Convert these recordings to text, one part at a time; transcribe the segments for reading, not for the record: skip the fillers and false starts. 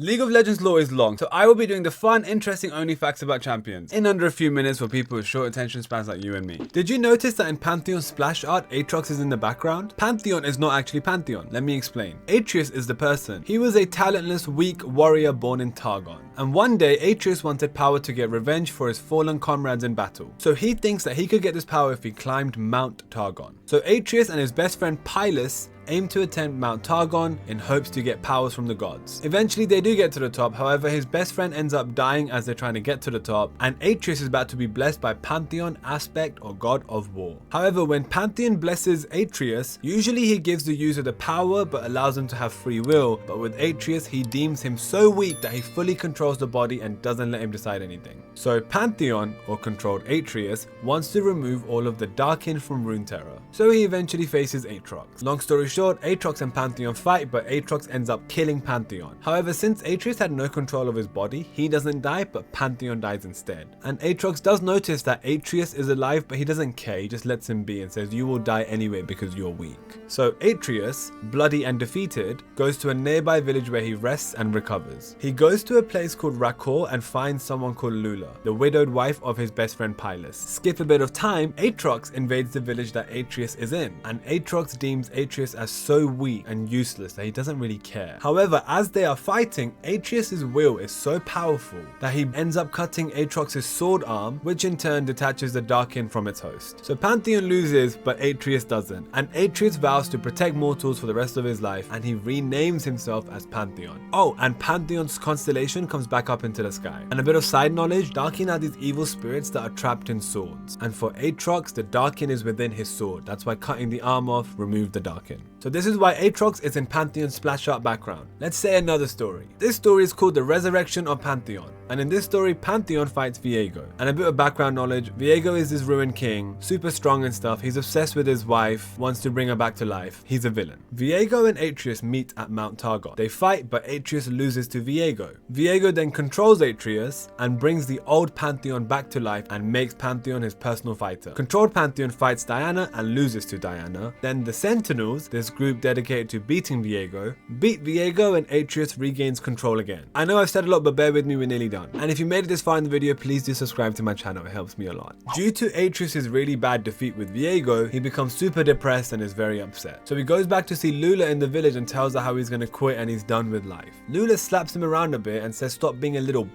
League of Legends lore is long, so I will be doing the fun, interesting only facts about champions in under a few minutes for people with short attention spans like you and me. Did you notice that in Pantheon's splash art, Aatrox is in the background? Pantheon is not actually Pantheon. Let me explain. Atreus is the person. He was a talentless, weak warrior born in Targon. And one day, Atreus wanted power to get revenge for his fallen comrades in battle. So he thinks that he could get this power if he climbed Mount Targon. So Atreus and his best friend Pylus aim to attempt Mount Targon in hopes to get powers from the gods. Eventually they do get to the top, however his best friend ends up dying as they're trying to get to the top, and Atreus is about to be blessed by Pantheon, Aspect, or God of War. However, when Pantheon blesses Atreus, usually he gives the user the power but allows him to have free will, but with Atreus he deems him so weak that he fully controls the body and doesn't let him decide anything. So Pantheon, or controlled Atreus, wants to remove all of the Darkin from Runeterra. So he eventually faces Aatrox. Long story short, Aatrox and Pantheon fight, but Aatrox ends up killing Pantheon. However, since Atreus had no control of his body, he doesn't die, but Pantheon dies instead. And Aatrox does notice that Atreus is alive, but he doesn't care, he just lets him be and says, "You will die anyway because you're weak." So Atreus, bloody and defeated, goes to a nearby village where he rests and recovers. He goes to a place called Rakor and finds someone called Lula, the widowed wife of his best friend Pylus. Skip a bit of time, Aatrox invades the village that Atreus is in, and Aatrox deems Atreus as so weak and useless that he doesn't really care. However, as they are fighting, Atreus's will is so powerful that he ends up cutting Aatrox's sword arm, which in turn detaches the Darkin from its host. So Pantheon loses, but Atreus doesn't, and Atreus vows to protect mortals for the rest of his life, and he renames himself as Pantheon. Oh, and Pantheon's constellation comes back up into the sky. And a bit of side knowledge, Darkin are these evil spirits that are trapped in swords, and for Aatrox, the Darkin is within his sword. That's why cutting the arm off removed the Darkin. So this is why Aatrox is in Pantheon's splash art background. Let's say another story. This story is called The Resurrection of Pantheon. And in this story, Pantheon fights Viego. And a bit of background knowledge, Viego is this ruined king, super strong and stuff. He's obsessed with his wife, wants to bring her back to life. He's a villain. Viego and Atreus meet at Mount Targon. They fight, but Atreus loses to Viego. Viego then controls Atreus and brings the old Pantheon back to life and makes Pantheon his personal fighter. Controlled Pantheon fights Diana and loses to Diana. Then the Sentinels, this group dedicated to beating Viego, beat Viego and Atreus regains control again. I know I've said a lot, but bear with me, we're nearly done. And if you made it this far in the video, please do subscribe to my channel, it helps me a lot. Due to Atreus' really bad defeat with Viego, he becomes super depressed and is very upset. So he goes back to see Lula in the village and tells her how he's gonna quit and he's done with life. Lula slaps him around a bit and says stop being a little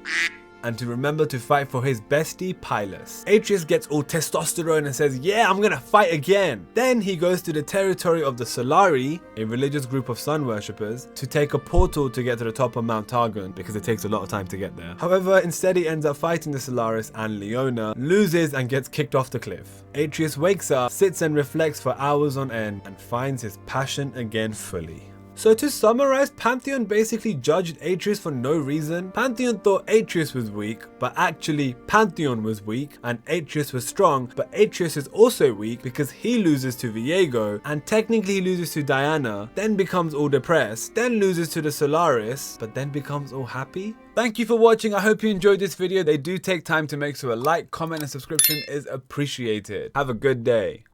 and to remember to fight for his bestie Pylus. Atreus gets all testosterone and says, yeah, I'm gonna fight again. Then he goes to the territory of the Solari, a religious group of sun worshippers, to take a portal to get to the top of Mount Targon because it takes a lot of time to get there. However, instead he ends up fighting the Solaris and Leona, loses and gets kicked off the cliff. Atreus wakes up, sits and reflects for hours on end and finds his passion again fully. So to summarize, Pantheon basically judged Atreus for no reason. Pantheon thought Atreus was weak, but actually Pantheon was weak, and Atreus was strong, but Atreus is also weak because he loses to Viego, and technically he loses to Diana, then becomes all depressed, then loses to the Solaris, but then becomes all happy. Thank you for watching, I hope you enjoyed this video. They do take time to make, so a like, comment and subscription is appreciated. Have a good day.